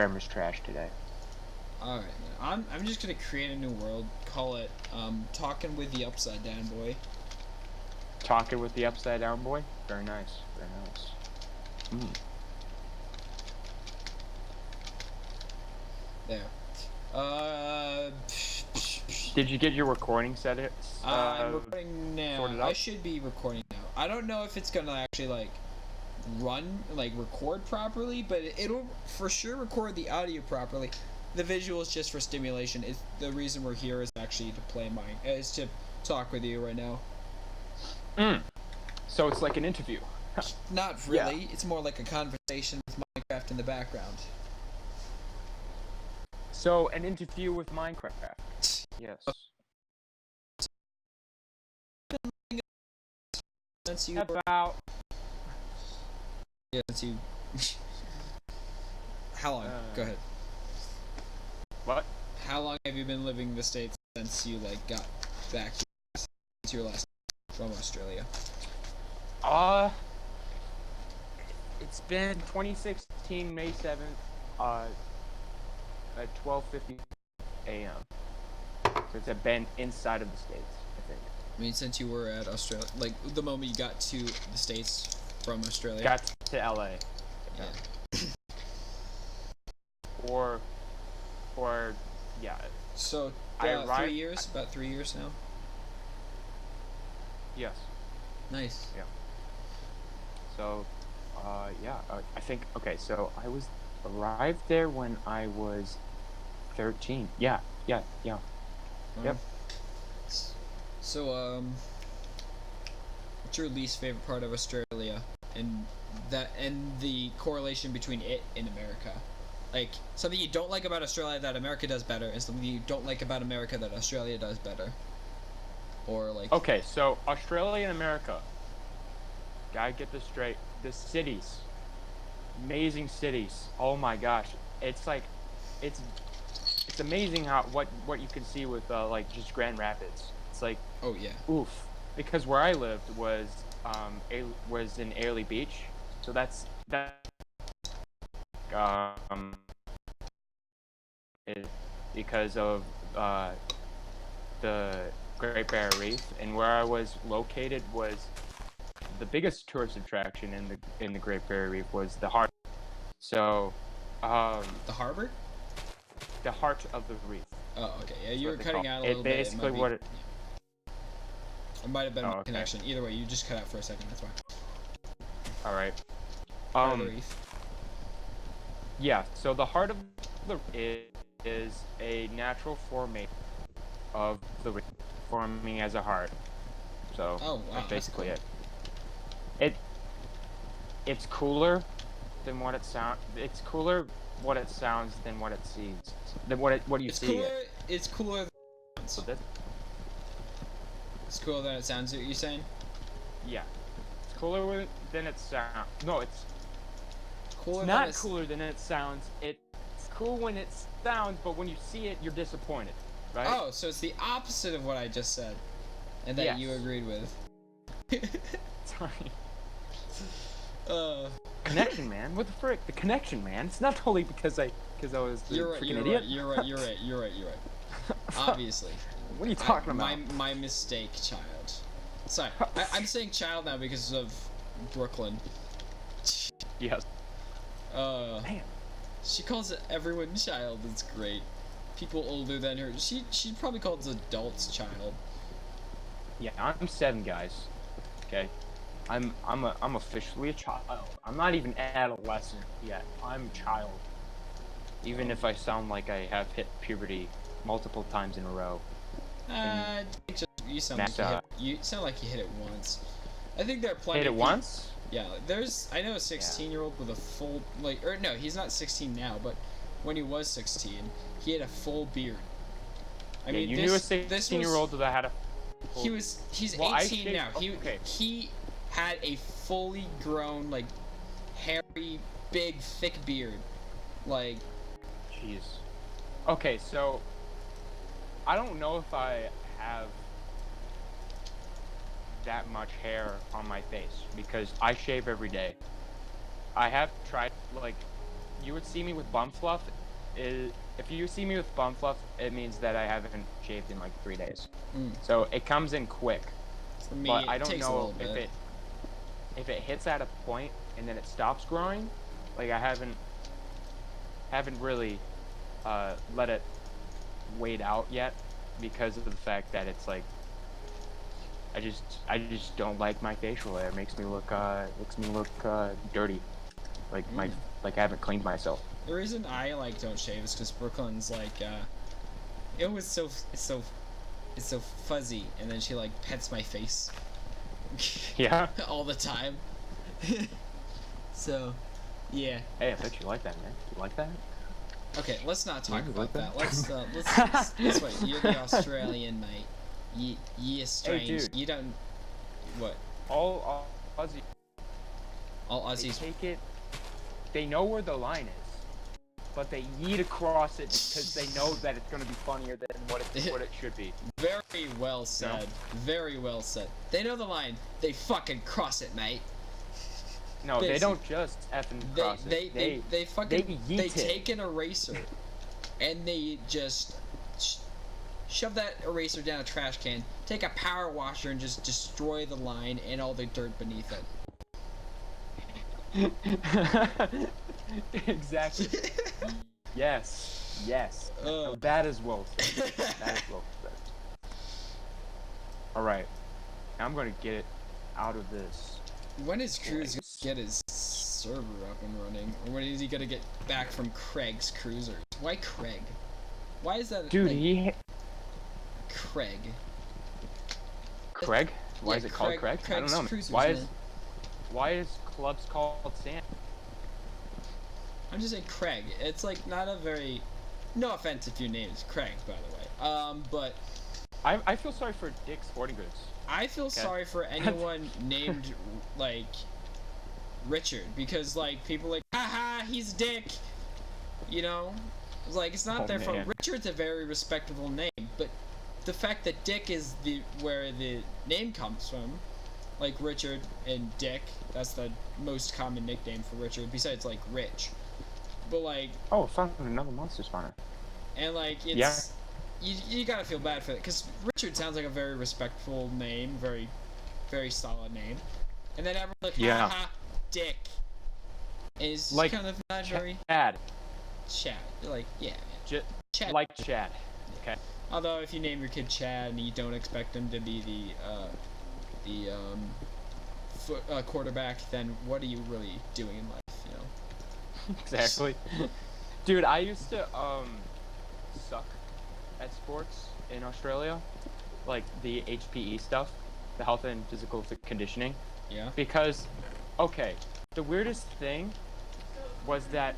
grammar's trash today. Alright, I'm just gonna create a new world, call it, Talking with the Upside Down Boy. Talking with the upside down boy. Very nice. Very nice. There. Did you get your recording set it? I'm recording now. Sorted I out? should be recording now. I don't know if it's gonna actually, like, record properly, but it'll for sure record the audio properly. The visuals just for stimulation. Is the reason we're here is actually to is to talk with you right now. So it's like an interview. Not really. It's more like a conversation with Minecraft in the background. So an interview with Minecraft. Yes. Since you About. Yeah, since you. How long? Go ahead. What? How long have you been living in the States since you got back since you were last from Australia? It's been 2016 May 7th, at 12:50 a.m. So it's been inside of the States, I think. I mean, since you were at Australia, like the moment you got to the States from Australia. Got to LA. Yeah. Or yeah. So I arrived, 3 years, about 3 years now. Yes. Nice. Yeah. So, yeah, I think, okay, so I arrived there when I was 13. Yeah. Yep. So, what's your least favorite part of Australia, and the correlation between it and America? Like, something you don't like about Australia that America does better, and something you don't like about America that Australia does better. Or, like... Okay, so Australia and America. Gotta get this straight. The cities. Amazing cities. Oh my gosh. It's like, it's amazing what you can see with, just Grand Rapids. It's like, oh, yeah. Oof. Because where I lived was in Airlie Beach. So that's because of the Great Barrier Reef, and where I was located was the biggest tourist attraction in the Great Barrier Reef was the harbor. So, the harbor? The heart of the reef. Oh, okay. Yeah, you were cutting out a little bit. Basically what it. It might have been my okay. connection. Either way, you just cut out for a second. That's fine. All right. Heart of the reef. Yeah. So the heart of the reef is a natural formation of the reef forming as a heart. So that's basically cool. it. It's cooler than what it sounds. It's cooler what it sounds than what it sees. Than what you see. Cooler. It's cooler. It's cooler than it sounds. What you saying? Yeah. It's cooler than it sounds. No, it's cooler. It's not cooler than it sounds. It's cool when it sounds, but when you see it, you're disappointed, right? Oh, so it's the opposite of what I just said, and that you agreed with. Sorry. Connection, man. What the frick? The connection, man. It's not totally because I was the freaking idiot. You're right. Obviously. What are you talking about? My mistake, child. Sorry, I'm saying child now because of Brooklyn. Yes. Man. She calls everyone child. It's great. People older than her. She probably calls adults child. Yeah, I'm 7, guys. Okay. I'm officially a child. I'm not even adolescent yet. I'm a child. Even if I sound like I have hit puberty multiple times in a row. You sound like you hit it once. I think there are plenty. Hit it once? Yeah, I know a 16-year-old with a full no, he's not 16 now, but when he was 16, he had a full beard. I mean, you knew a 16-year-old that had a. He's 18 now. He had a fully grown, hairy, big, thick beard. Jeez. Okay, so I don't know if I have that much hair on my face because I shave every day. I have tried you would see me with bum fluff, if you see me with bum fluff, it means that I haven't shaved in like 3 days. So it comes in quick. For me, But I it don't takes a know little bit. if it hits at a point and then it stops growing. Like I haven't really let it wait out yet because of the fact that it's like I just don't like my facial hair. It makes me look dirty. Like like I haven't cleaned myself. The reason I like don't shave is because Brooklyn's like it was it's so fuzzy, and then she like pets my face Yeah. all the time. So yeah. Hey, I bet you like that, man. You like that? Okay, let's not talk You about like that. that? Let's wait. You're the Australian, mate. Ye strange. Hey, dude. You don't. What? All Aussies, All they Aussies. take it. They know where the line is, but they yeet across it because they know that it's gonna be funnier than what it should be. Very well said. Very well said. They know the line. They fucking cross it, mate. No, they don't just effing cross it. They fucking yeet they it. take an eraser and they just shove that eraser down a trash can, take a power washer and just destroy the line and all the dirt beneath it. Exactly. Yes. Yes. That is well said. That is well said. All right. I'm gonna get it out of this. When is Cruz gonna get his server up and running? Or when is he gonna get back from Craig's Cruisers? Why Craig? Why is that? Dude, like, Craig. Craig? Why Yeah, is it called Craig? I don't Craig's know. Cruisers, Why man. why is clubs called Sam? I'm just saying Craig. It's like not a very. No offense if your name is Craig, by the way. But I feel sorry for Dick's Sporting Goods. I feel sorry for anyone named like Richard, because like people like, haha, he's Dick. You know, like it's not Oh, their fault. man. Richard's a very respectable name, but the fact that Dick is where the name comes from, like Richard and Dick, that's the most common nickname for Richard besides like Rich. But like, Oh, found another monster spawner. and like it's Yeah. you gotta feel bad for it, because Richard sounds like a very respectful name, very solid name, and then everyone's like, Yeah. haha, Dick is Like kind of not very Chad. Chad. You're like, yeah, man. J- Chad. like Chad. Okay. Although if you name your kid Chad and you don't expect him to be the quarterback, then what are you really doing in life? You know. Exactly. Dude, I used to suck at sports in Australia, like the HPE stuff, the health and physical conditioning, Yeah. because okay, the weirdest thing was that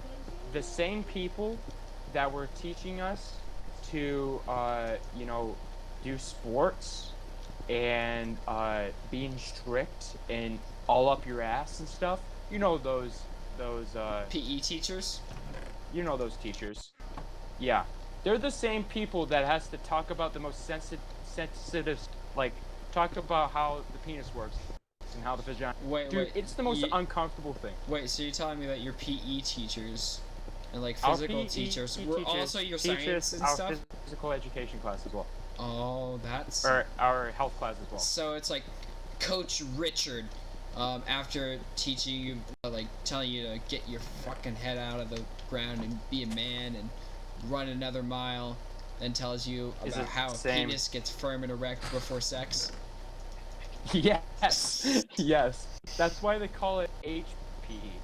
the same people that were teaching us to you know, do sports and being strict and all up your ass and stuff, you know, those PE teachers. you know those teachers. Yeah. They're the same people that has to talk about the most sensitive, like, talk about how the penis works and how the vagina. Wait, Dude, wait. it's the most uncomfortable thing. Wait, so you're telling me that your PE teachers and like Our physical PE teachers were teachers also your teach science us and our stuff? physical education class as well, Oh, that's. or our health class as well. So it's like Coach Richard, after teaching you, like telling you to get your fucking head out of the ground and be a man and run another mile, then tells you Is about it how a same? penis gets firm and erect before sex. Yes, yes. That's why they call it HPE.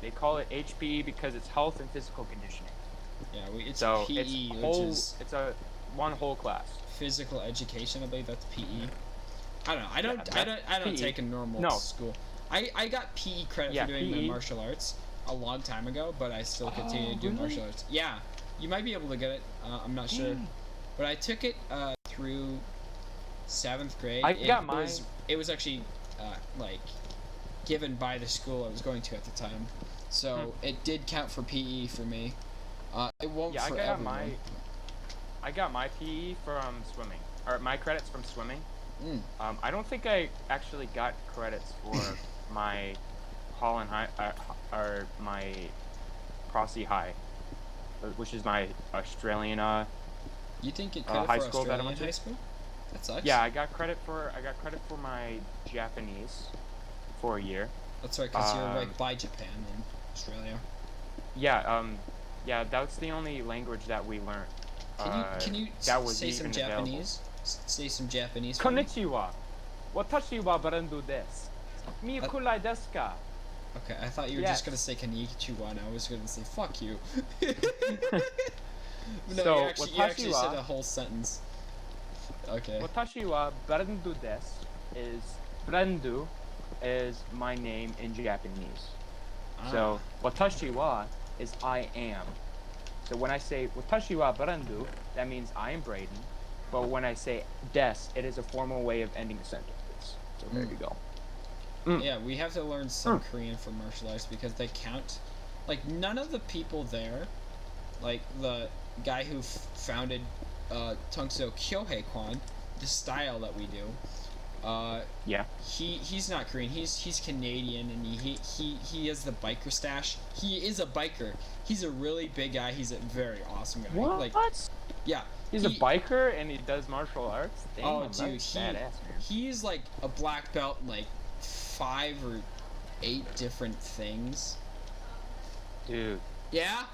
They call it HPE because it's health and physical conditioning. Yeah, it's So PE, it's which whole. is It's a one whole class. physical education. I believe that's PE. I don't know. I don't PE. take a normal No. school. I got PE credit Yeah, for doing my PE. martial arts a long time ago, but I still continue to do really? martial arts. Yeah, you might be able to get it. I'm not sure, but I took it through 7th grade. I got mine. It was actually like given by the school I was going to at the time, so it did count for PE for me. It won't Yeah, for everyone. I got my PE from swimming, or my credits from swimming. Mm. I don't think I actually got credits for my Holland High or my Crossy High which is my Australian You didn't get credit high for school that I Australian went to. high school? That sucks. Yeah, I got credit for my Japanese for a year. That's right, because you're right by Japan in Australia. Yeah, yeah, that's the only language that we learned. Can you that was say some even available. Japanese? Say some Japanese for me? Konnichiwa. Watashi wa barandu desu. Mi kulai desu ka? Okay, I thought you were just gonna say konnichiwa, and I was gonna say fuck you. No, So, you actually said a whole sentence. Okay. Watashi wa barandu desu is barandu is my name in Japanese. So watashi wa is I am. So when I say watashi wa barandu, that means I am Braden. But when I say des, it is a formal way of ending a sentence. So there you go. Yeah, we have to learn some Korean for martial arts because they count. Like, none of the people there, like the guy who founded Tungseo Kyohei Kwan, the style that we do, Yeah. he's not Korean. He's Canadian, and he has the biker stash. He is a biker. He's a really big guy. He's a very awesome guy. What? Like, yeah. He's a biker and he does martial arts? Damn, Oh, dude, that's badass, man. he's like a black belt in like 5 or 8 different things. Dude, Yeah?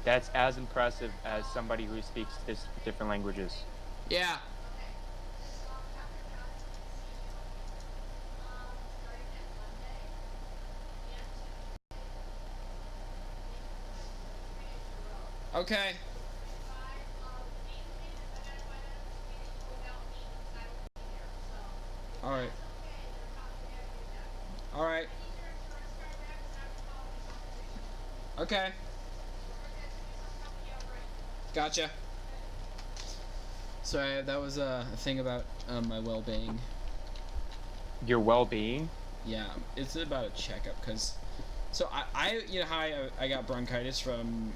that's as impressive as somebody who speaks different languages. Yeah. Okay. Alright. Alright. Okay. Gotcha. Sorry, that was a thing about my well-being. Your well-being? Yeah, it's about a checkup, because... So, I you know how I got bronchitis from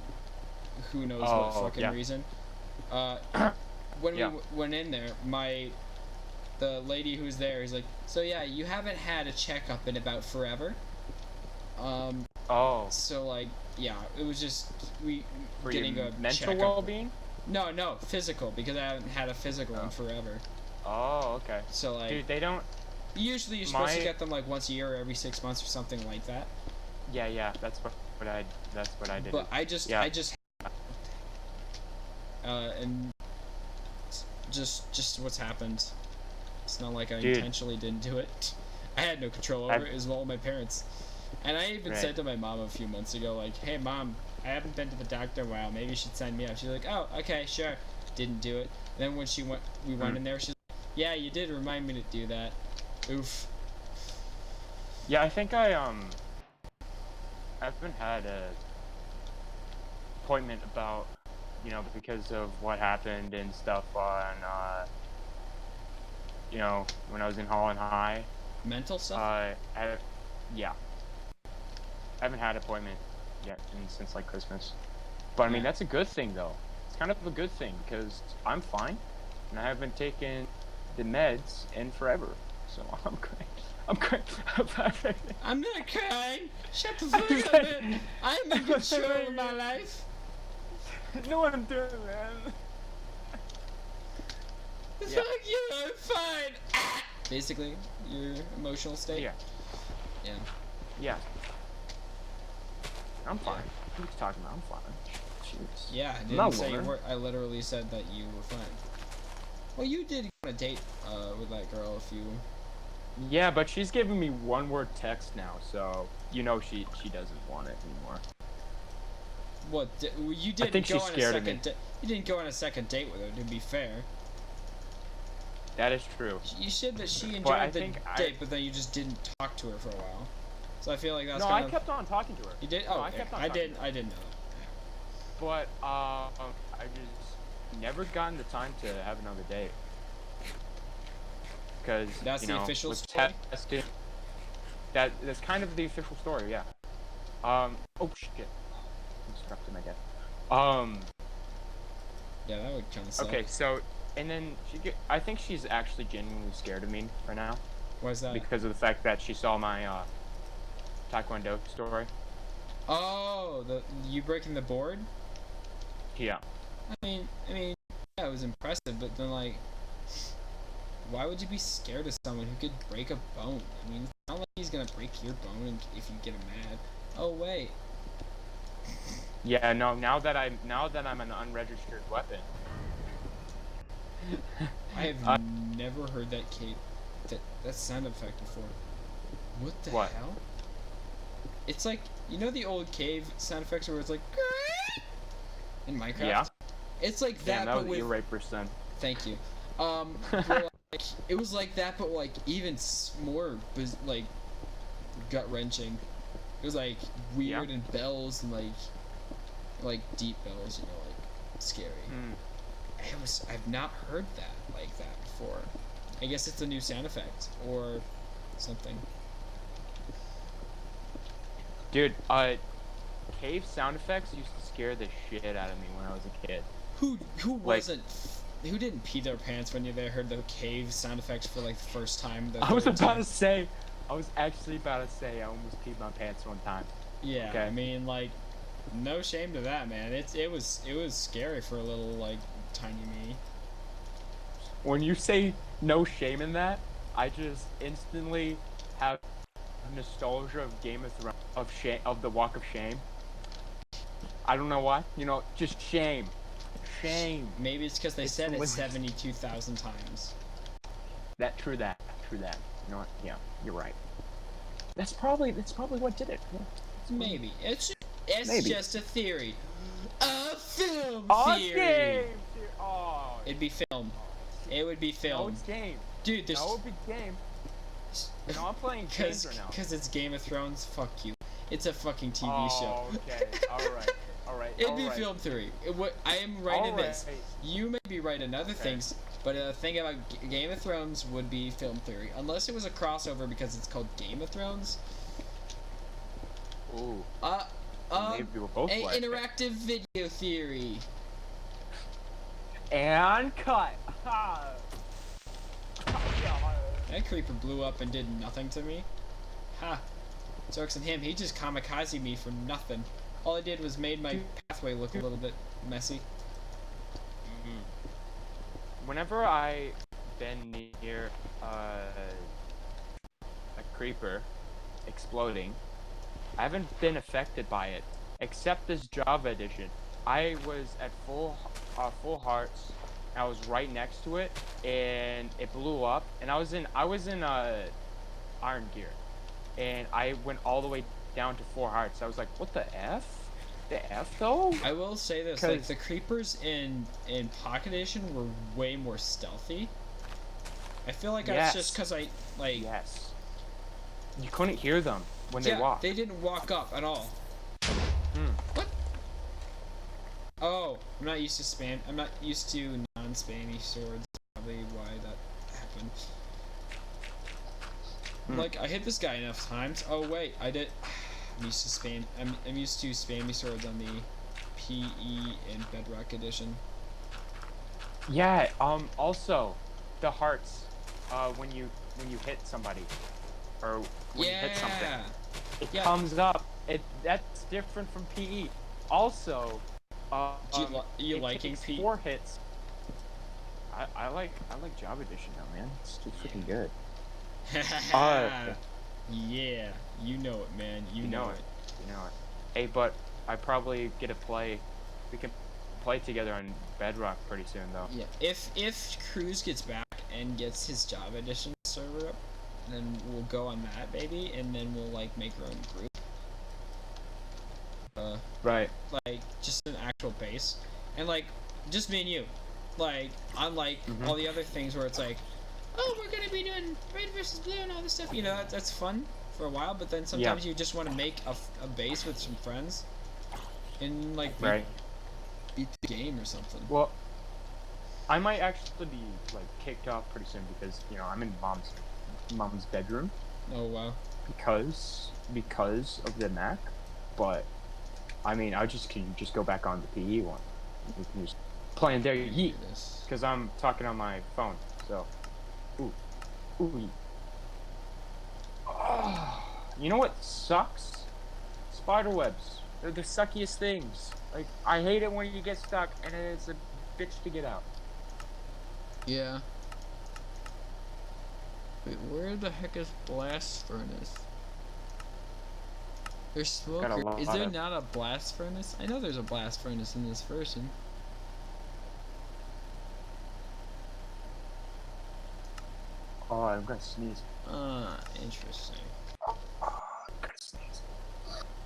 who knows what fucking reason? When we went in there, the lady who's there is like, so yeah, you haven't had a checkup in about forever. So, like, yeah, it was just, For getting your a mental checkup. well-being? No, physical, because I haven't had a physical in forever. Oh, okay. So, like... Dude, they don't... Usually you're supposed to get them, like, once a year or every 6 months or something like that. Yeah, that's what I did. But I just and just what's happened. It's not like I intentionally didn't do it. I had no control over it. It was all my parents. And I even said to my mom a few months ago, like, hey mom, I haven't been to the doctor in a while, maybe you should send me out. She's like, oh, okay, sure. Didn't do it. And then when we went in there, she's like, yeah, you did remind me to do that. Oof. Yeah, I think I haven't had a appointment about, because of what happened and stuff on, when I was in Holland High. Mental stuff? I haven't had an appointment yet since like Christmas. But I mean, that's a good thing though. It's kind of a good thing because I'm fine and I haven't taken the meds in forever. So I'm great. I'm not crying. Shut the fuck up, man. I'm in control of my life. Know what I'm doing, man. Fuck you, I'm fine. Basically, your emotional state. Yeah. I'm fine. What are you talking about? I'm fine. Jeez. Yeah, I didn't say you were. I literally said that you were fine. Well, you did go on a date with that girl if you... Yeah, but she's giving me one-word text now, so she doesn't want it anymore. What? You didn't I think go she's on scared a of me. second you didn't go on a second date with her, to be fair. That is true. You said that she enjoyed the date, but then you just didn't talk to her for a while. So I feel like that's I kept on talking to her. You did? Oh, okay. I didn't know that. But I just never gotten the time to have another date. Because that's the official story. That's kind of the official story, yeah. Oh shit! I'm strapped to my desk. Yeah, that would kind of suck. Okay, so and then I think she's actually genuinely scared of me right now. Why is that? Because of the fact that she saw my Taekwondo story. Oh, you breaking the board? Yeah. I mean, yeah, it was impressive, but then like, why would you be scared of someone who could break a bone? I mean, it's not like he's gonna break your bone if you get him mad. Oh wait, Yeah, no, now that I'm an unregistered weapon. I have uh, never heard that sound effect before. What the what? hell? It's like, you know the old cave sound effects where it's like in Minecraft? Yeah. It's like Damn, that, that but was with ear rapist then. thank you. But like it was like that, but like even more like gut wrenching. It was like Yeah. weird and bells and like deep bells, you know, like scary. Mm. I've not heard that like that before. I guess it's a new sound effect or something. Dude, cave sound effects used to scare the shit out of me when I was a kid. Who Like, wasn't who didn't pee their pants when they heard the cave sound effects for like the first time? The I was third about time? to say, I was actually about to say I almost peed my pants one time. Yeah, Okay. I mean, like, no shame to that, man. It was scary for a little like tiny me. When you say no shame in that, I just instantly have nostalgia of Game of Thrones, of shame, of the Walk of Shame. I don't know why. You know, just shame, shame. Maybe it's because they It's said it literally- 72,000 times. True that. You know what? Yeah, you're right. That's probably what did it. Yeah. Maybe it's Maybe. just a theory, a film Oh, theory. game! Oh, It'd be film. It would be no, film, it's game. dude. There's No, it'd be game. No, I'm playing games right now. because it's Game of Thrones. Fuck you. It's a fucking TV show. Okay, all right. It'd be film theory. I am right in this. Alright. You may be right in other things, but the thing about Game of Thrones would be film theory, unless it was a crossover because it's called Game of Thrones. Ooh. Maybe we're both a right. interactive video theory. And cut. Ha. That creeper blew up and did nothing to me. Ha. Zorks and him, he just kamikaze me for nothing. All I did was made my pathway look a little bit messy. Whenever I been near a creeper exploding, I haven't been affected by it, except this Java edition. I was at full hearts. I was right next to it, and it blew up. And I was in iron gear, and I went all the way down to 4 hearts. I was like, what the f? The f though? I will say this: like the creepers in Pocket Edition were way more stealthy. I feel like that's just because I like. Yes. You couldn't hear them when they walked. They didn't walk up at all. What? Oh, I'm not used to spam. I'm not used to non-spammy swords. Probably why that happened. Like I hit this guy enough times. Oh wait, I did. I'm used to spam. I'm used to spammy swords on the PE and Bedrock edition. Yeah. Also, the hearts. When you hit somebody, or when you hit something, it comes up. That's different from PE. Also, you liking PE? 4 hits. I like Job Edition now, man. It's too freaking good. Yeah, you know it, man. You know it. You know it. Hey, but I probably get to play. We can play together on Bedrock pretty soon, though. Yeah. If Cruz gets back and gets his Java Edition server up, then we'll go on that, baby, and then we'll like make our own group. Right. Like just an actual base, and like just me and you. Like unlike all the other things where it's like, oh, we're gonna be doing red versus blue and all this stuff. You know, that's fun for a while, but then sometimes you just want to make a base with some friends, and like beat the game or something. Well, I might actually be like kicked off pretty soon because I'm in mom's bedroom. Oh wow. Because of the Mac, but I mean I can just go back on the PE one. We can just play in there. Yeet. Because I'm talking on my phone. So, ooh. Oh, you know what sucks? Spider webs. They're the suckiest things. Like, I hate it when you get stuck and it's a bitch to get out. Yeah. Wait, where the heck is blast furnace? There's smoke. Is there not a blast furnace? I know there's a blast furnace in this version. Oh, I'm gonna sneeze. Interesting. Oh, I'm gonna sneeze.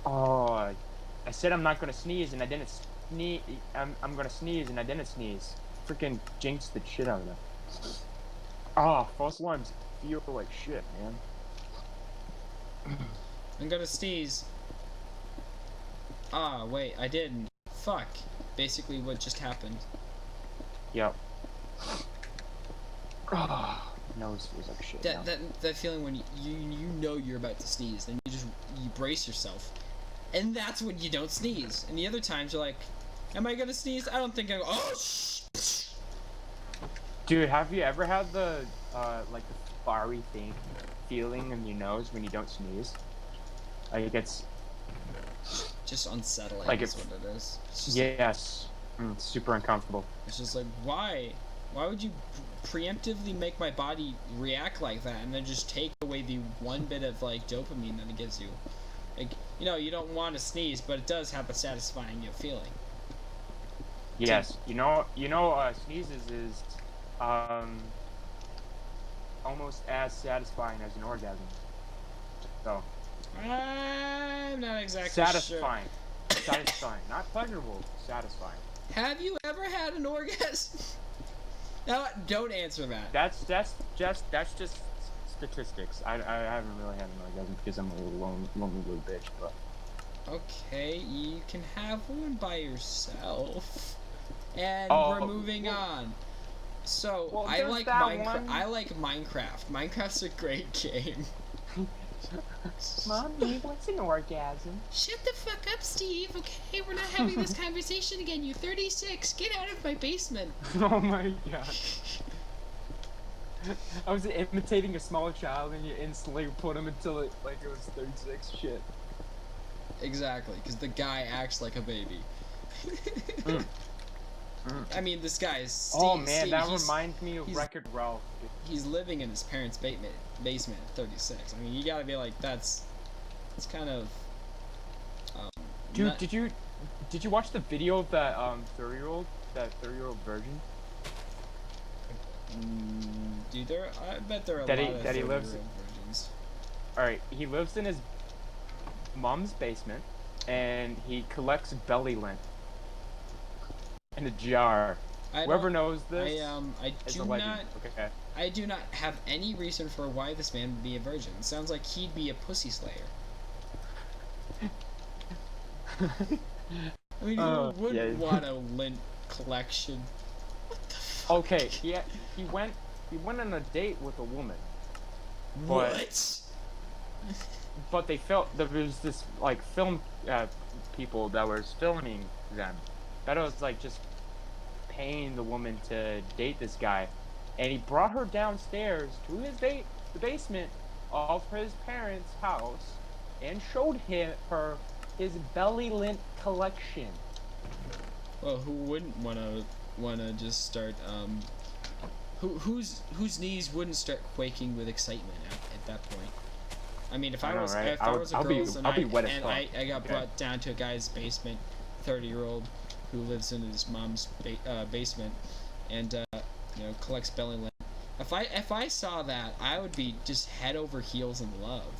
Oh, I said I'm not gonna sneeze and I didn't sneeze. I'm gonna sneeze and I didn't sneeze. Freaking jinxed the shit out of that. Oh, false alarms feel like shit, man. I'm gonna sneeze. Ah, wait, I didn't. Fuck. Basically what just happened. Yep. Oh, nose feels like shit. That feeling when you know you're about to sneeze and you brace yourself. And that's when you don't sneeze. And the other times you're like, am I gonna sneeze? I don't think oh shh. Dude, have you ever had the like the fiery feeling in your nose when you don't sneeze? Like it gets just unsettling. Like is what it is. It's just yes, super uncomfortable. It's just like why would you preemptively make my body react like that and then just take away the one bit of like dopamine that it gives you? Like, you know, you don't want to sneeze, but it does have a satisfying feeling. Yes, you know, sneezes is almost as satisfying as an orgasm. So I'm not exactly satisfying. Sure. Satisfying, not pleasurable. Satisfying. Have you ever had an orgasm? No, don't answer that. That's just statistics. I haven't really had an orgasm because I'm a lonely little bitch. But okay, you can have one by yourself. And we're moving on. So well, I like Minecraft. I like Minecraft. Minecraft's a great game. Mommy, what's an orgasm? Shut the fuck up, Steve. Okay, we're not having this conversation again. You're 36. Get out of my basement. Oh my god. I was imitating a small child and you instantly put him until it was 36. Shit. Exactly, because the guy acts like a baby. I mean, this guy is Steve. Oh man, that reminds me of Wreck-It Ralph. He's living in his parents' basement at 36. I mean, you gotta be like, it's kind of. Dude, did you watch the video of that 30-year-old virgin? Dude, I bet there are a lot of 30-year-old virgins. All right, he lives in his mom's basement, and he collects belly lint in a jar. Whoever knows this, I do not have any reason for why this man would be a virgin. It sounds like he'd be a pussy slayer. I mean, who wouldn't want a lint collection? What the fuck? Okay, he went on a date with a woman. What? But there was this like film people that were filming them. That was like just paying the woman to date this guy, and he brought her downstairs to the basement of his parents' house and showed her his belly lint collection. Well, who wouldn't wanna just start whose knees wouldn't start quaking with excitement at that point? I mean, if I was a girl and I got brought down to a guy's basement, 30-year-old who lives in his mom's basement and collects belly lint. If I saw that, I would be just head over heels in love.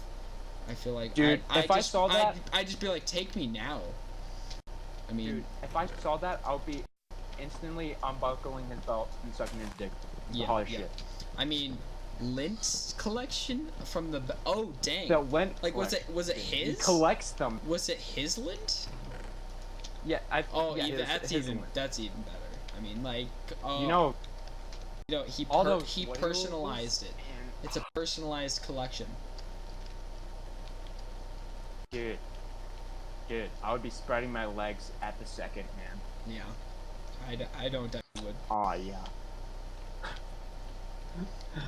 I feel like, dude, I saw that, I'd just be like, take me now. I mean, dude, if I saw that, I would be instantly unbuckling his belt and sucking his dick. Shit. I mean, lint collection from the oh dang. The lint. Like was it his? He collects them. Was it his lint? Yeah. That's even better. I mean, like he personalized it. It's a personalized collection. Dude, I would be spreading my legs at the second, man. Yeah, I don't doubt you would. Aw, yeah.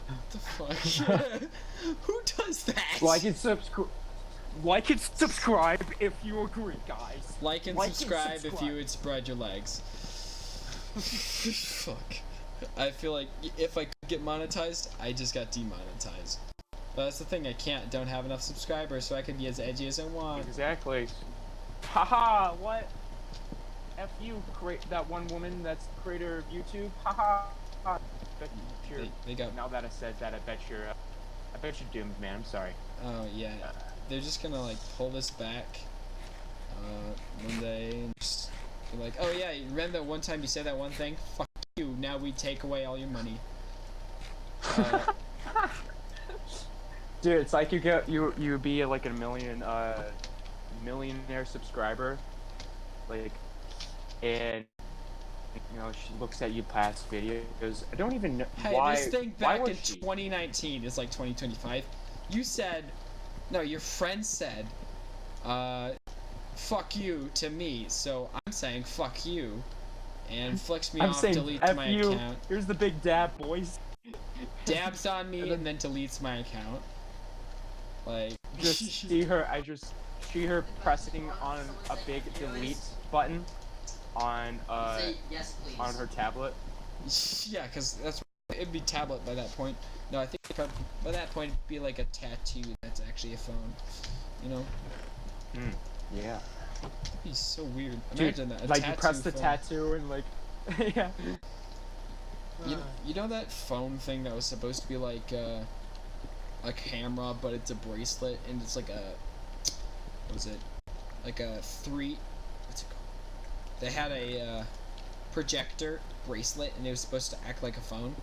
What the fuck? Who does that? Like and subscribe. Like and subscribe if you agree, guys. Like and subscribe if you would spread your legs. Fuck. I feel like if I could get monetized, I just got demonetized. But that's the thing, don't have enough subscribers, so I can be as edgy as I want. Exactly. Haha, what? F you, that one woman that's the creator of YouTube. Haha. They got... Now that I said that, I bet you're doomed, man. I'm sorry. Oh, yeah. They're just gonna, like, pull this back Monday and just be like, oh, yeah, you remember that one time you said that one thing? Fuck you, now we take away all your money. Dude, it's like you be like a millionaire subscriber, like, and she looks at you past videos. I don't even know why. Hey, this thing back in 2019 is like 2025. You said, no, your friend said, fuck you to me, so I'm saying fuck you, and flicks me off, deletes my account. Here's the big dab, boys. Dabs on me and then deletes my account. Like, just see her pressing on a big delete button on yes, on her tablet. Yeah, because it'd be tablet by that point. No, I think by that point it'd be like a tattoo that's actually a phone. You know? Yeah. It'd be so weird. Dude, imagine that. Like you press the tattoo and like, yeah. You know that phone thing that was supposed to be like a camera, but it's a bracelet, and it's like a, what is it? Like a what's it called? They had a projector bracelet, and it was supposed to act like a phone.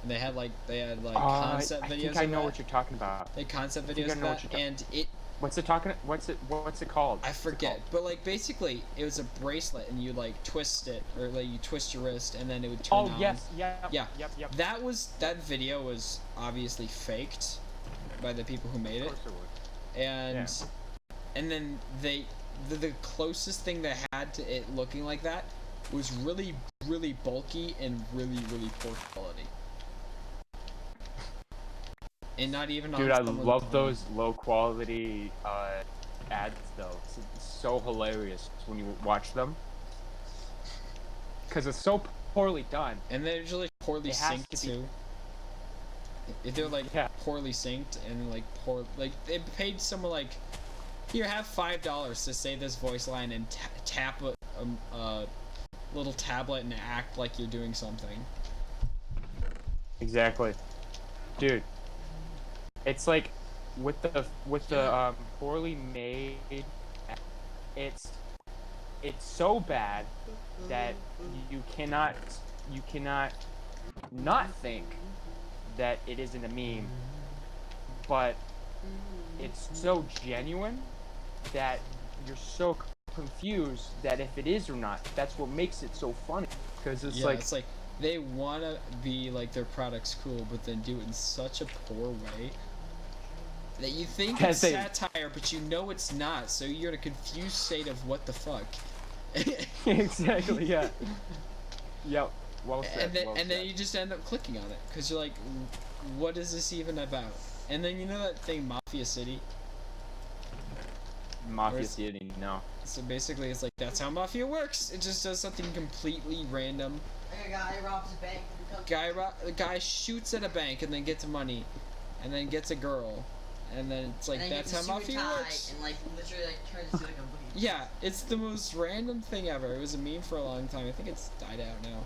And they had concept videos. I think I know what you're talking about. They concept videos of that, and it. What's it called? I forget, but like basically it was a bracelet, and you like twist it, or like you twist your wrist, and then it would turn on. Oh yes, yeah. Yep. That video was obviously faked by the people who made it. Of course it would. And then the closest thing they had to it looking like that was really, really bulky and really, really poor quality. And not even Dude, I love those low quality ads though. It's so hilarious when you watch them. Because it's so poorly done. And they're usually poorly synced too. If they're like poorly synced and like they paid someone like, here, have $5 to say this voice line and tap a little tablet and act like you're doing something. Exactly. Dude. It's like with the poorly made, it's so bad that you cannot not think that it isn't a meme, but it's so genuine that you're so confused that if it is or not. That's what makes it so funny, because it's like they want to be like their product's cool, but then do it in such a poor way that you think it's satire, but you know it's not, so you're in a confused state of what the fuck. Exactly, yeah. Yep, well said. And then you just end up clicking on it, because you're like, what is this even about? And then you know that thing, Mafia City? Mafia City, no. So basically it's like, that's how Mafia works! It just does something completely random. A guy robs a bank. The guy shoots at a bank and then gets money, and then gets a girl. And then it's like, that's how Mafia works. And like literally like turns into like a movie. Yeah, it's the most random thing ever. It was a meme for a long time. I think it's died out now.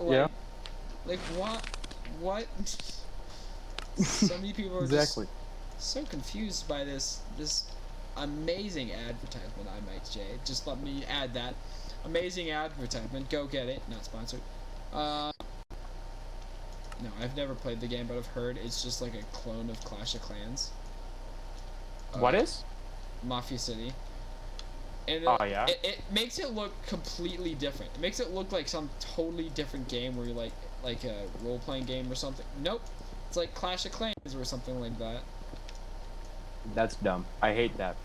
Yeah. Like what? So many people are just so confused by this amazing advertisement, I might say. Just let me add that. Amazing advertisement. Go get it. Not sponsored. No, I've never played the game, but I've heard it's just like a clone of Clash of Clans. What is? Mafia City. And it makes it look completely different. It makes it look like some totally different game where you're like a role-playing game or something. Nope. It's like Clash of Clans or something like that. That's dumb. I hate that.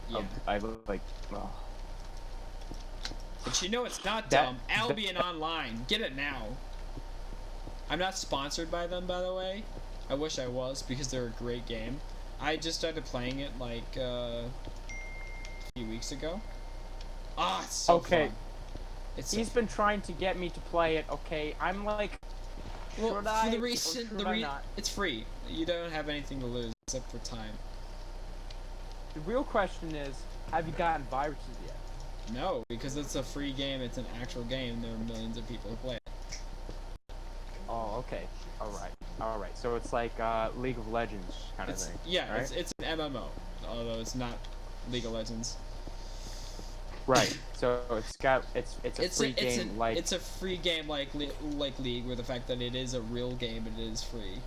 Yeah. I look like... Oh. But you know it's not dumb. Albion Online. Get it now. I'm not sponsored by them, by the way. I wish I was because they're a great game. I just started playing it like a few weeks ago. Ah, it's so Okay. fun. It's so He's been trying to get me to play it. Okay, I'm like, well, should I? for the or reason, should I not? it's free. You don't have anything to lose except for time. The real question is, have you gotten viruses yet? No, because it's a free game. It's an actual game. There are millions of people who play it. Oh, okay. All right. So it's like League of Legends kind of It's thing. yeah, right? it's an MMO, although it's not League of Legends. Right. So it's a free game like it's a free game like League, with the fact that it is a real game and it is free.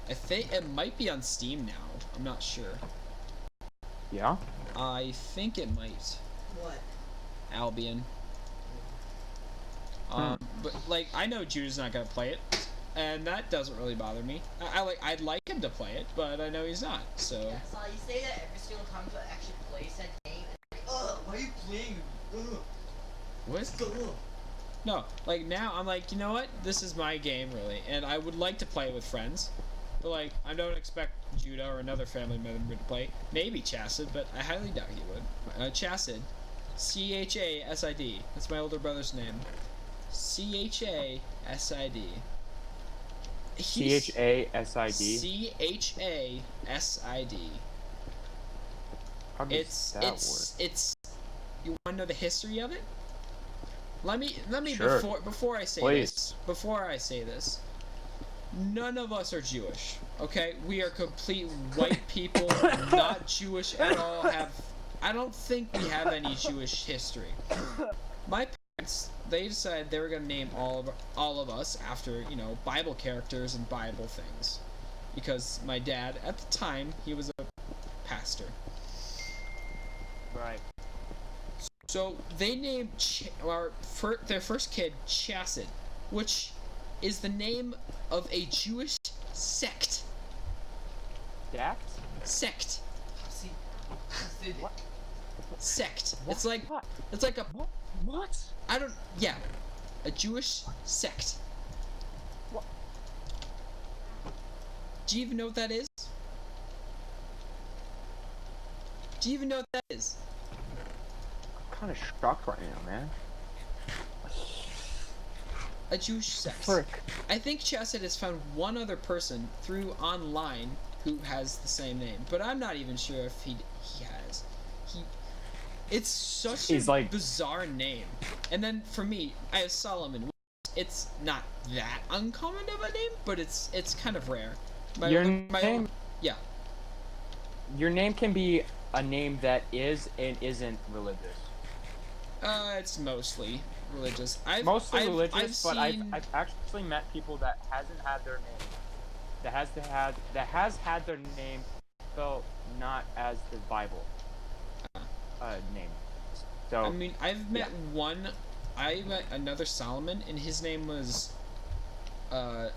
I think it might be on Steam now. I'm not sure. yeah. I think it might. What? Albion. But like I know Judah's not gonna play it, and that doesn't really bother me. I'd like him to play it, but I know he's not. So Yeah, so you say that every single time you actually play said game, and you're like, ugh, why are you playing? Ugh, what? ugh. No, like now I'm like, you know what? This is my game really, and I would like to play it with friends. But like, I don't expect Judah or another family member to play. Maybe Chassid, but I highly doubt he would. Chassid, Chassid. That's my older brother's name. Chassid. Chasid. Chassid. How does that work? It's. You want to know the history of it? Let me Sure. before I say Please. this. Before I say this, none of us are Jewish. Okay, we are complete white people, not Jewish at all. I don't think we have any Jewish history. My parents, they decided they were gonna name all of us after, you know, Bible characters and Bible things, because my dad at the time, he was a pastor. Right. So they named their first kid Chassid, which is the name of a Jewish sect. Dact? See, What? Sect. What? It's like What? it's like a What? I don't yeah, a Jewish sect. What? Do you even know what that is? Do you even know what that is? I'm kind of shocked right now, man. A Jewish sect. Frick. I think Chassid has found one other person through online who has the same name, but I'm not even sure if he has. It's such He's a like- bizarre name. And then for me, I have Solomon. It's not that uncommon of a name, but it's kind of rare. Your name. Yeah. Your name can be a name that is and isn't religious. It's mostly religious. Mostly religious, I've but seen... I've actually met people that hasn't had their name, that has had their name spelled not as the Bible name. So I mean, I've met one. I met another Solomon, and his name was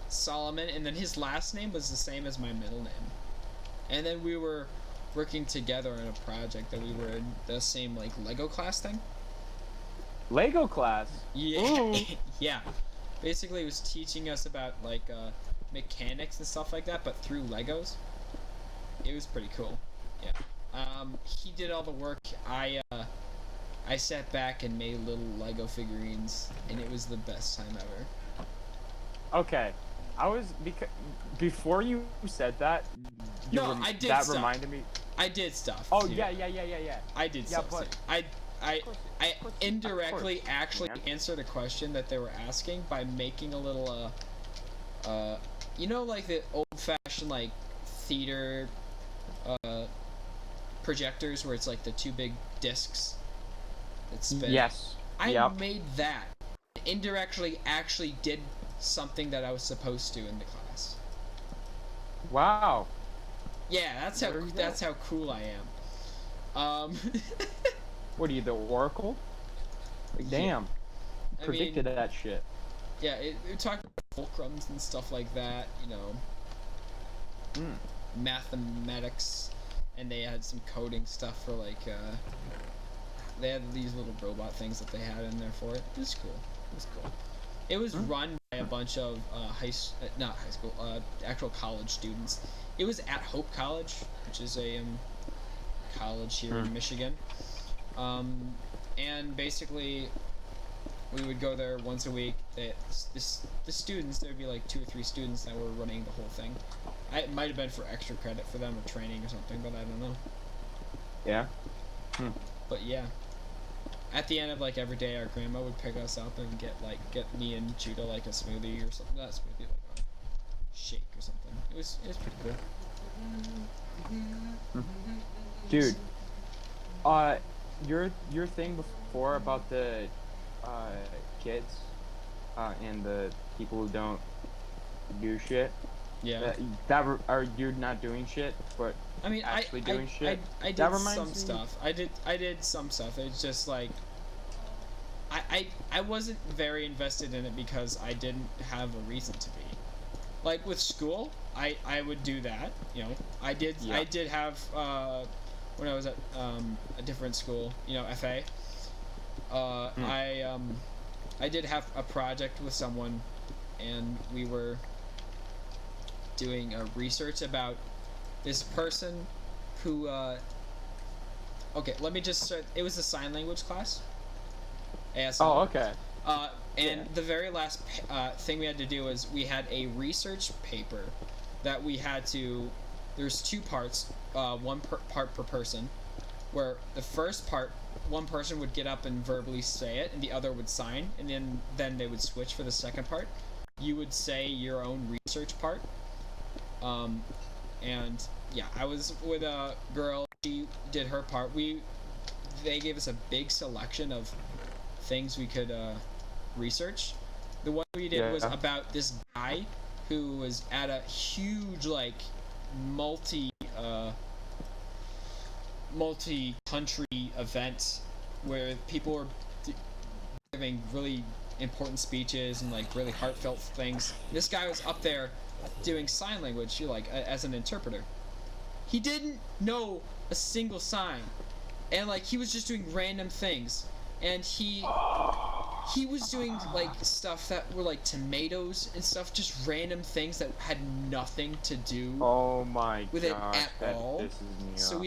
Solomon, and then his last name was the same as my middle name. And then we were working together on a project that we were in the same like Lego class thing. Lego class. Yeah. Ooh. Yeah. Basically, it was teaching us about like mechanics and stuff like that, but through Legos. It was pretty cool. Yeah. He did all the work. I sat back and made little Lego figurines, and it was the best time ever. Okay, I was before you said that. I did That stuff. reminded me. I did stuff. Oh too. yeah. I did Yeah, stuff. but- Too. I indirectly course, actually man. answered a question that they were asking by making a little you know, like the old-fashioned like theater projectors where it's like the two big discs that spin. Yes. I Yep. made that. Indirectly actually did something that I was supposed to in the class. Wow. Yeah, that's There you go. how cool I am. What are you, the Oracle? Like, Yeah. damn. I Predicted mean, that shit. yeah, it talked about fulcrums and stuff like that, you know, mathematics, and they had some coding stuff for like, they had these little robot things that they had in there for it. It was cool. It was cool. It was run by a bunch of not high school, actual college students. It was at Hope College, which is a college here in Michigan. And basically, we would go there once a week. The students, there'd be like 2 or 3 students that were running the whole thing. It might have been for extra credit for them or training or something, but I don't know. Yeah. But yeah, at the end of like every day, our grandma would pick us up and get me and Judah like a smoothie or something. Not a smoothie, like a shake or something. It was pretty cool. Dude, your thing before about the kids and the people who don't do shit. Yeah. Are you not doing shit, but I mean, actually doing shit? I did some stuff. I did some stuff. It's just like I wasn't very invested in it because I didn't have a reason to be. Like with school, I would do that. You know, I did have when I was at a different school. You know, FA. I did have a project with someone, and we were doing a research about this person who okay, let me just start. It was a sign language class. ASL. Oh, okay. And the very last thing we had to do was we had a research paper that we had to. There's 2 parts, one part per person, where the first part, one person would get up and verbally say it, and the other would sign, and then they would switch for the second part. You would say your own research part. And yeah, I was with a girl. She did her part. They gave us a big selection of things we could research. The one we did was about this guy who was at a huge like multi-country event where people were giving really important speeches and like really heartfelt things. This guy was up there doing sign language, like as an interpreter. He didn't know a single sign, and like he was just doing random things, and he was doing like stuff that were like tomatoes and stuff, just random things that had nothing to do with it at all. So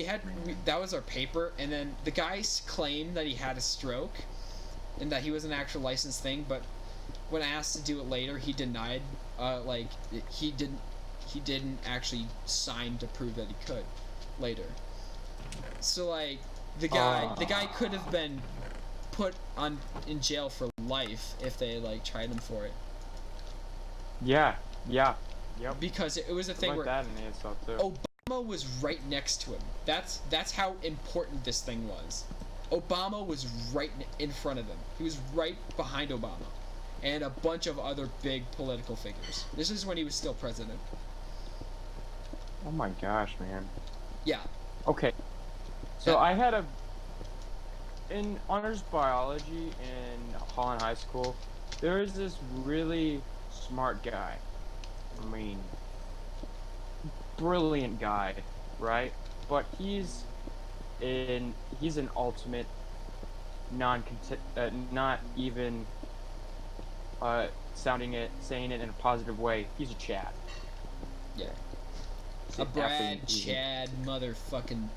that was our paper, and then the guy claimed that he had a stroke and that he was an actual licensed thing, but when asked to do it later, he denied. He didn't actually sign to prove that he could later. So like the guy could have been put in jail for life if they like tried him for it. Yeah. Yep. Because it was a thing where that in ASL too. Obama was right next to him. That's how important this thing was. Obama was right in front of him. He was right behind Obama. And a bunch of other big political figures. This is when he was still president. Oh my gosh, man. Yeah. Okay. So I had in honors biology in Holland High School, there was this really smart guy. I mean, brilliant guy, right? But he's an ultimate not even saying it in a positive way. He's a Chad. Yeah. A Brad, Chad, motherfucking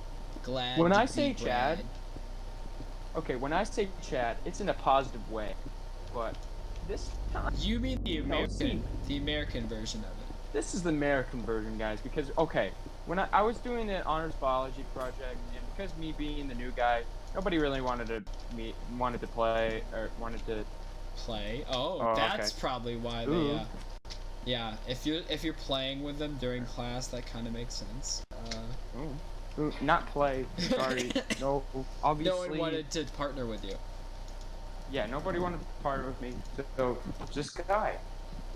glad. When I say Chad, okay, when I say Chad, it's in a positive way. But this time, you mean the American version of it. This is the American version, guys, because okay, when I was doing an honors biology project, and because me being the new guy, nobody really wanted to play or wanted to play. Oh, that's okay. Probably why they. Yeah, if you're playing with them during class, that kind of makes sense. Not play. Sorry. No. Obviously. No one wanted to partner with you. Yeah, nobody wanted to partner with me. So this guy,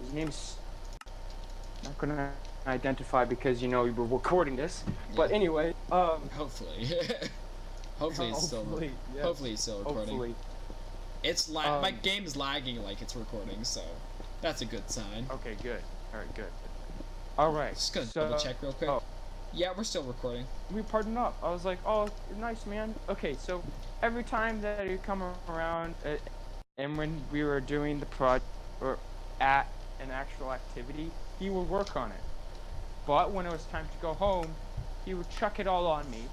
his name's not gonna identify because you know we were recording this. Yeah. But anyway, hopefully. Hopefully it's still. Yes. Hopefully it's still recording. Hopefully. It's my game's lagging like it's recording, so that's a good sign. Okay, good. All right, good. All right. Just gonna double check real quick. Yeah, we're still recording. We partnered up. I was like, oh, nice, man. Okay, so every time that you come around, and when we were doing the an actual activity, he would work on it. But when it was time to go home, he would chuck it all on me,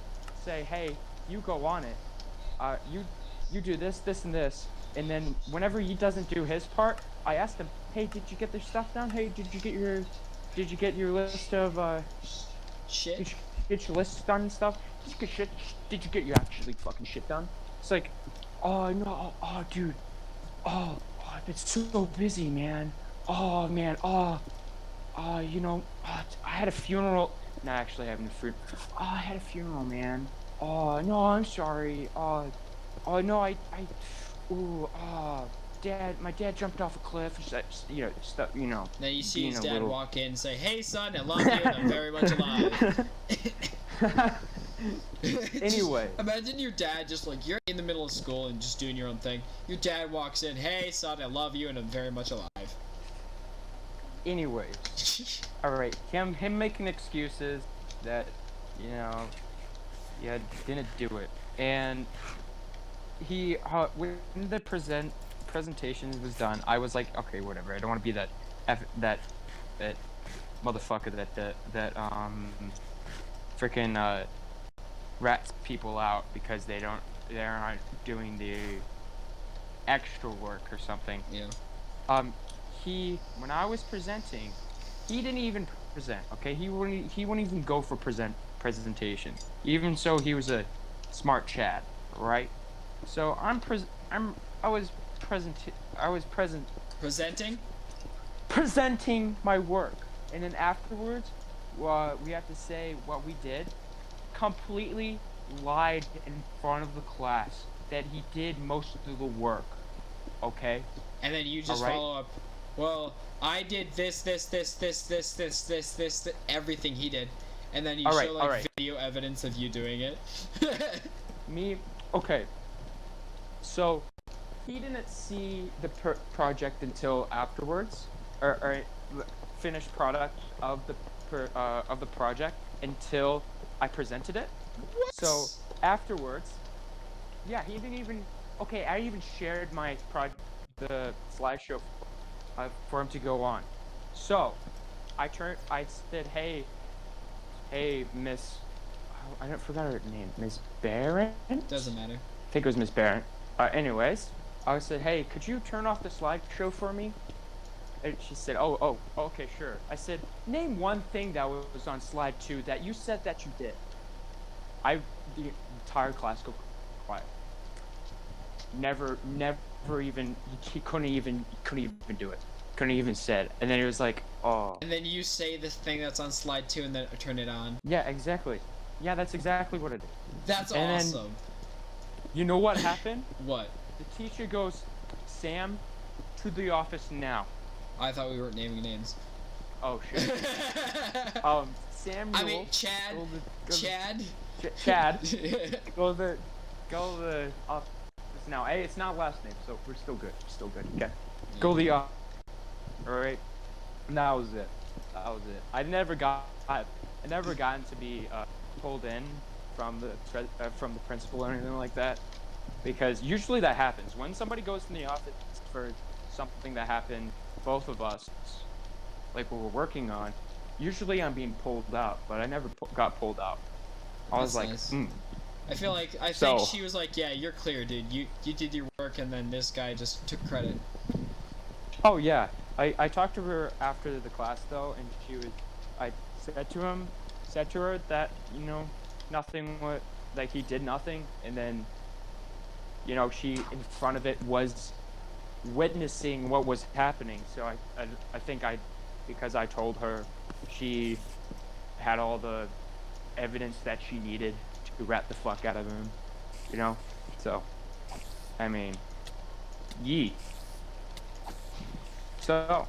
say, "Hey, you go on it. You do this, this, and this." And then whenever he doesn't do his part, I asked him, "Hey, did you get their stuff down? Hey, did you get your list of Shit. did you get your list done and stuff? Did you get shit? Did you get your actually fucking shit done?" It's like, "Oh no, oh dude, oh I've been so busy, man. Oh man, I had a funeral. No, actually, I haven't a funeral. Oh, I had a funeral, man. Oh no, I'm sorry. Oh no, ooh, my dad jumped off a cliff. Stuff, Then you see being his a dad little. walk in and say, "Hey son, I love you and I'm very much alive." Anyway. Just imagine your dad just like you're in the middle of school and just doing your own thing. Your dad walks in, "Hey son, I love you and I'm very much alive." Anyways, all right. Him making excuses that you know, yeah, didn't do it, and when the presentation was done, I was like, okay, whatever. I don't want to be that motherfucker that freaking rats people out because they aren't doing the extra work or something. Yeah. When I was presenting, he didn't even present. Okay, he wouldn't even go for presentation. Even so, he was a smart Chad, right? So I was Presenting? presenting my work, and then afterwards, we have to say what we did. Completely lied in front of the class that he did most of the work. Okay. And then you just All right. follow up. Well, I did this, everything he did, and then you All right, show all like right. video evidence of you doing it. Okay. So he didn't see the project until afterwards, or finished product of the project until I presented it. What? So afterwards, yeah, he didn't even. Okay, I even shared the slideshow for him to go on. So I said, hey, Miss. I forgot her name. Miss Barron. Doesn't matter. I think it was Miss Barron. Anyways, I said, "Hey, could you turn off the slideshow for me?" And she said, "Oh, okay, sure." I said, "Name one thing that was on slide 2 that you said that you did." The entire class go quiet. Never even he couldn't even do it. Couldn't even say it. And then he was like, "Oh." And then you say this thing that's on slide 2 and then turn it on. Yeah, exactly. Yeah, that's exactly what it is. That's and awesome. Then, you know what happened? What? The teacher goes, "Sam, to the office now." I thought we weren't naming names. Oh shit. Samuel. I mean, Chad. Chad. Chad. Go to the office now. Hey, it's not last name, so we're still good. Okay. Go to the office. All right. And that was it. I never gotten to be pulled in from the principal or anything like that, because usually that happens when somebody goes in the office for something that happened both of us, like what we're working on. Usually I'm being pulled out, but I never got pulled out. I was like, nice. mm. I think she was like, "Yeah, you're clear, dude. You did your work," and then this guy just took credit. Oh yeah, I talked to her after the class though, and I said to her that nothing like he did nothing, and then she in front of it was witnessing what was happening. So I think because I told her, she had all the evidence that she needed to rat the fuck out of him, So, I mean, yeet. So,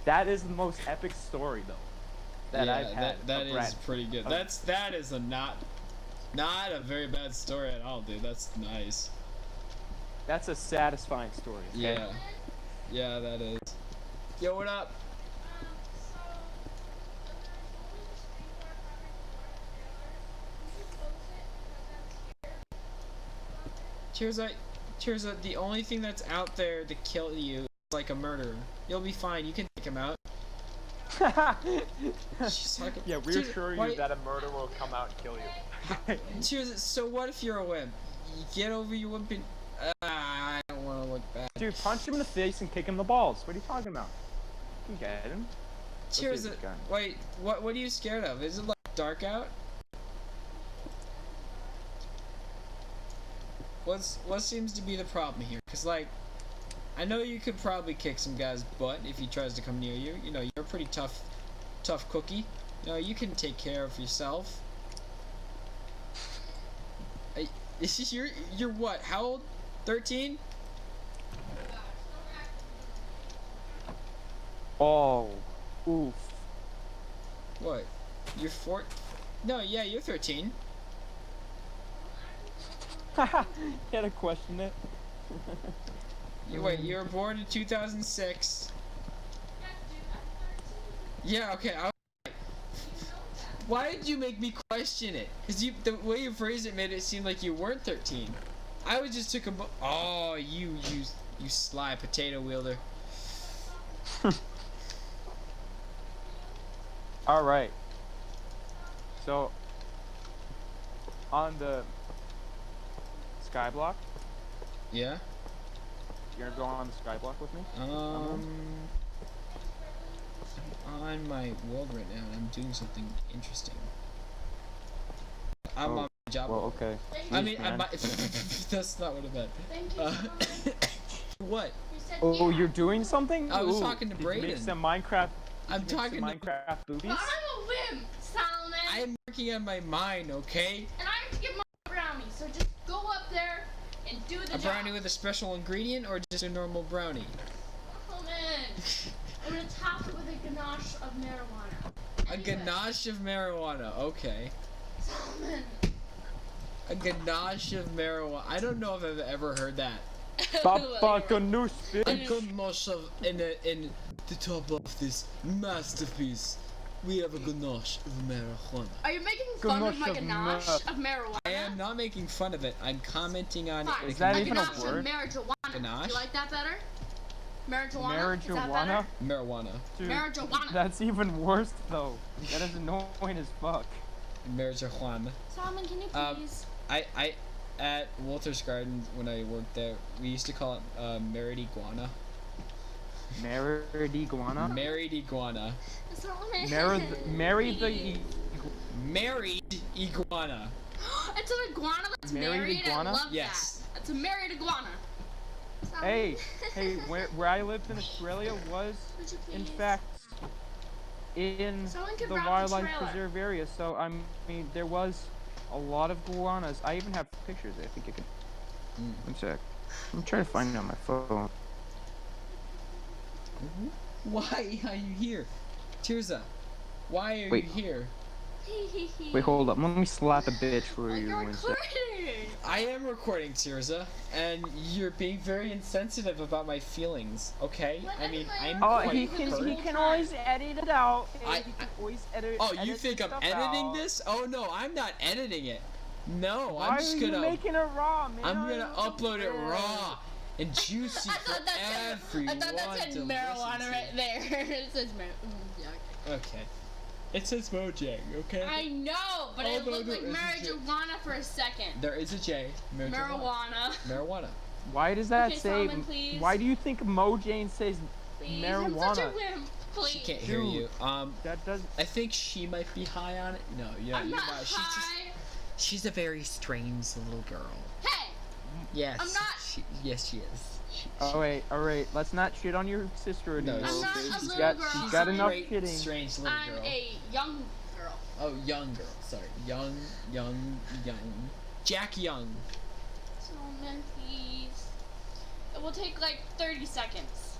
that is the most epic story though that I've had. That is pretty good. That is not a very bad story at all, dude. That's nice. That's a satisfying story. Okay? Yeah, that is. Yo, what up? Cheers, the only thing that's out there to kill you like a murderer. You'll be fine. You can take him out. She's like, Yeah, reassure you that a murderer will come out and kill you. Cheers. So what if you're a wimp? You get over your wimping. I don't want to look bad. Dude, punch him in the face and kick him in the balls. What are you talking about? You can get him. Cheers. Wait, what are you scared of? Is it like dark out? What seems to be the problem here? Cause like, I know you could probably kick some guy's butt if he tries to come near you. You know, you're a pretty tough cookie. You know, you can take care of yourself. You're what? How old? 13? Oh, oof. What? You're 4? No, yeah, you're 13. Gotta question it. Wait, you were born in 2006. Yeah, okay. Why did you make me question it? Cause the way you phrased it made it seem like you weren't 13. I would just took a. Oh, you sly potato wielder. All right. So, on the skyblock, Yeah. you're gonna go on the skyblock with me? On my world right now, and I'm doing something interesting. I'm on my job. Well, okay. I mean, man. that's not what I meant. Thank you so much. What? You said Oh, yeah. you're doing something? I was Ooh, talking to did you make Brayden. some Minecraft. I'm did you make talking some to- Minecraft boobies. But I'm a wimp, Solomon. I'm working on my mind, okay? And I have to get my brownie, so just go up there and do the A job. brownie with a special ingredient or just a normal brownie? Solomon. I'm gonna top it with a ganache of marijuana. A Anyway, ganache of marijuana, okay. Solomon. A ganache of marijuana. I don't know if I've ever heard that. Papa Ganoush, A bitch. ganache of in the top of this masterpiece. We have a ganache of marijuana. Are you making fun of my Ganache of ganache ma- of marijuana? I am not making fun of it. I'm commenting on Fine. it. Is that a even a ganache word? of marijuana. Ganache? Do you like that better? Marijuana? Is that Marijuana? better? Marijuana. Dude, Marijuana. that's even worse though. That is annoying as fuck. Marijuana. Solomon, can you Um, please? I at Walter's Gardens when I worked there, we used to call it married iguana. Married iguana? Married iguana. Solomon. Marry the Married iguana. It's an iguana that's Married married. iguana? I love Yes. that. It's a married iguana. Solomon. Hey, where I lived in Australia was, Would you in please? fact, in Someone could the route the wildlife trailer. preserve area. So I mean, there was a lot of iguanas. I even have pictures. I think I can. One sec. I'm trying to find it on my phone. Why are you here? Tirza, why are Wait. you here? Wait, hold up. Let me slap a bitch for Oh, you. you're One sec. recording. I am recording, Tirza, and you're being very insensitive about my feelings, okay? What I mean, am I I'm Oh, quite he hurt. can always edit it out. I- He can always edit. Oh, you edit think I'm stuff editing out. this? Oh no, I'm not editing it. No, Why I'm just are you gonna making it raw, man? I'm gonna upload it raw and juicy I for thought that everyone said, I thought that said to marijuana listen right there. It says marijuana. to. Okay. It says Mojang, okay? I know, but Oh, it no, looked no, like it's a marijuana for a second. There is a J. Marijuana. Marijuana. Why does that Okay, say? Solomon, please. Why do you think Mojane says Please, I'm such a marijuana? wimp. Please. She can't hear Dude. you. That does. I think she might be high on it. No, yeah, I'm you're not not. high. She's a very strange little girl. Hey, Yes. I'm not- Yes, she is. Oh wait, all right. Let's not shit on your sister No, anymore. I'm not okay? a She's little got girl. she's got I'm enough Great, shitting. strange little I'm girl. a young girl. Oh, young girl. Sorry, young. Jack Young. Solomon, please. It will take like 30 seconds.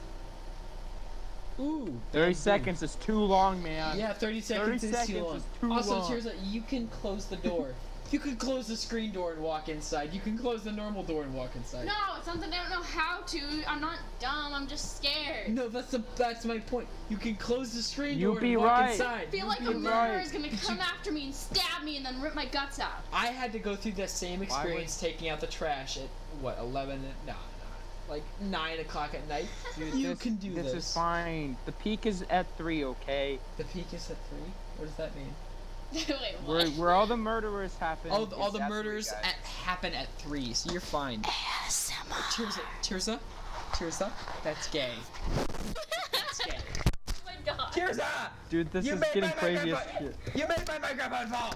Ooh. 30 bamboo. seconds is too long, man. Yeah, 30 30 seconds is too seconds long. is too Also, long. here's you can close the door. You can close the screen door and walk inside. You can close the normal door and walk inside. No, it's something I don't know how to. I'm not dumb. I'm just scared. No, that's my point. You can close the screen You door be and walk right. inside. I feel like a You're murderer right. is gonna come after me and stab me and then rip my guts out. I had to go through that same experience taking out the trash at what 11? No. like 9 o'clock at night. Dude, You can do this. this. Is fine. The peak is at 3, okay? The peak is at 3? What does that mean? Wait, what? Where all the murders happen. All is the at 3, murders guys. happen at 3, so you're fine. Tirza, that's gay. That's gay. Oh my god. Tirza! Dude, this is getting crazy as shit. You made my microphone fall!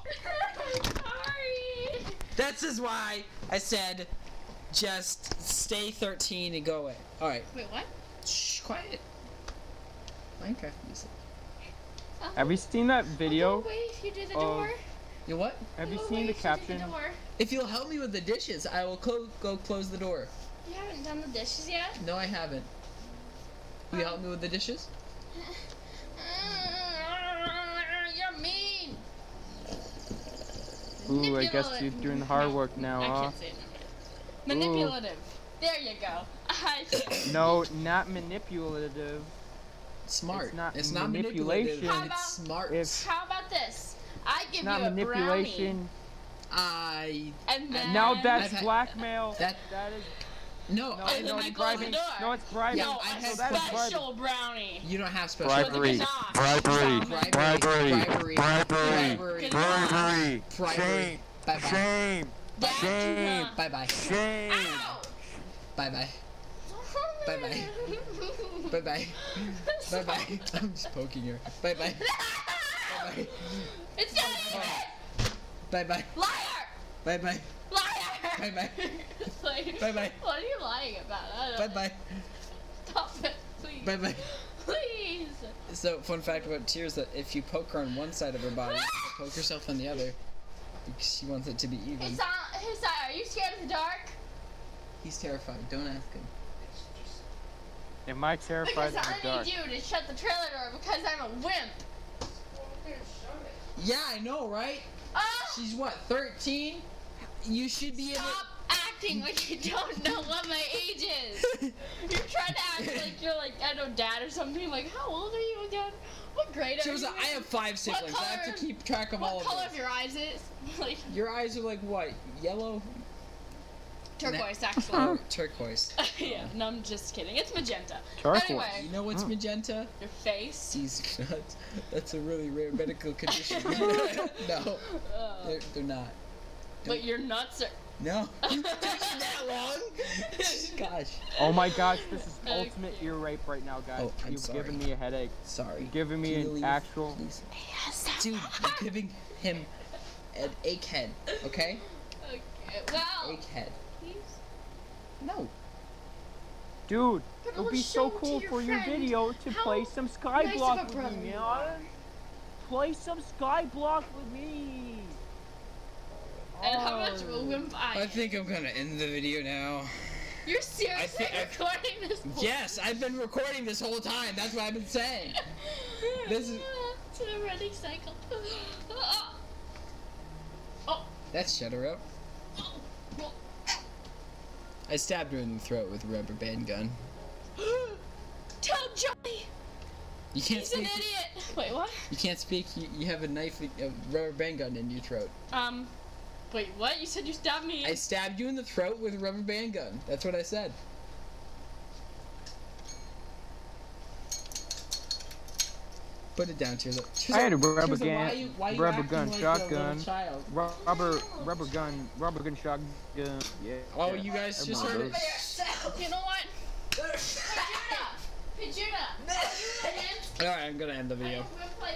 Sorry. This is why I said just stay 13 and go away. Alright. Wait, what? Shh, quiet. Minecraft music. Have you seen that video? Oh, wait, you do the of- door. You know what? Have you Oh, seen wait, the you caption? do the door. If you'll help me with the dishes, I will go close the door. You haven't done the dishes yet? No, I haven't. Will you help me with the dishes? You're mean. Ooh, I guess you're doing the hard No, work now, I huh? can't say it. Manipulative. There you go. No, not manipulative. Smart. It's not manipulative. manipulation. How It's smart. If- How about this? I give Not you a manipulation. I brownie, and then Now that's I've had- blackmail. that- That is no. no, I then no, I it's close the bribing. door. No, it's bribing. Yeah, no, I a had- that is bribing. special brownie. You don't have special. Bribery. Because not. Bribery. Bribery. Bribery. Bribery. Bribery. Bribery. Shame. Bye bye. Shame. That's Shame. not- Bye bye. Shame. Ow! Bye bye. Bye-bye. Bye bye. Bye bye. I'm just poking her. Bye bye. Bye bye. It's not even. Bye bye. Liar! Bye bye. Liar! Bye-bye. Like, Bye-bye. What are you lying about? I don't Bye bye. Stop it, please. Bye bye. Please. So, fun fact about Tears that if you poke her on one side of her body, she'll poke herself on the other because she wants it to be even. It's on his side. Are you scared of the dark? He's terrified. Don't ask him. Am I terrified Because of the I dark? need you to shut the trailer door because I'm a wimp. Yeah, I know, right? Ah! She's what, 13? You should be able. Stop acting like you don't know what my age is. You're trying to act like you're like, I don't know, dad or something. Like, how old are you again? What grade are Tears, you? I have 5 siblings. I have to color- keep track of all What of color this. of your eyes is? Like, Your eyes are like what? Yellow? turquoise, actually. Oh, turquoise. Yeah, no, I'm just kidding. It's magenta. Turquoise. Anyway, You know what's magenta? your face. These nuts. That's a really rare medical condition. No, they're not. But your nuts are. No. Taking that long? Gosh. Oh my gosh, this is Okay. ultimate ear rape right now, guys. Oh, I'm You've sorry. given me a headache. Sorry. You're giving me Can you an leave, actual. please? Dude, you're giving him an ache head, okay? Okay, well. Ache head. Please. No. Dude, But it would I'll be so show to cool your for your friend video to how play some nice of Skyblock a with brother me, you are. man. Play some Skyblock with me. And how much of a Oh. wimp I I am. think I'm gonna end the video now. You're seriously I- recording this? Yes, I've been recording this whole time. That's what I've been saying. This is- It's a running cycle. Oh. That's shut her up. I stabbed her in the throat with a rubber band gun. Tell Johnny. You can't He's an speak. idiot. Wait, what? You can't speak. You have a knife, a rubber band gun in your throat. Wait, what? You said you stabbed me. I stabbed you in the throat with a rubber band gun. That's what I said. Put it down, Tirza. I had a rubber Tirza, why gun, why you rubber acting gun, like shotgun, a little child? rubber gun, shotgun. Yeah. Oh, you guys just I heard remember it. those. You know what? Pajuna! Pajuna! Alright, I'm gonna end the video. We're gonna play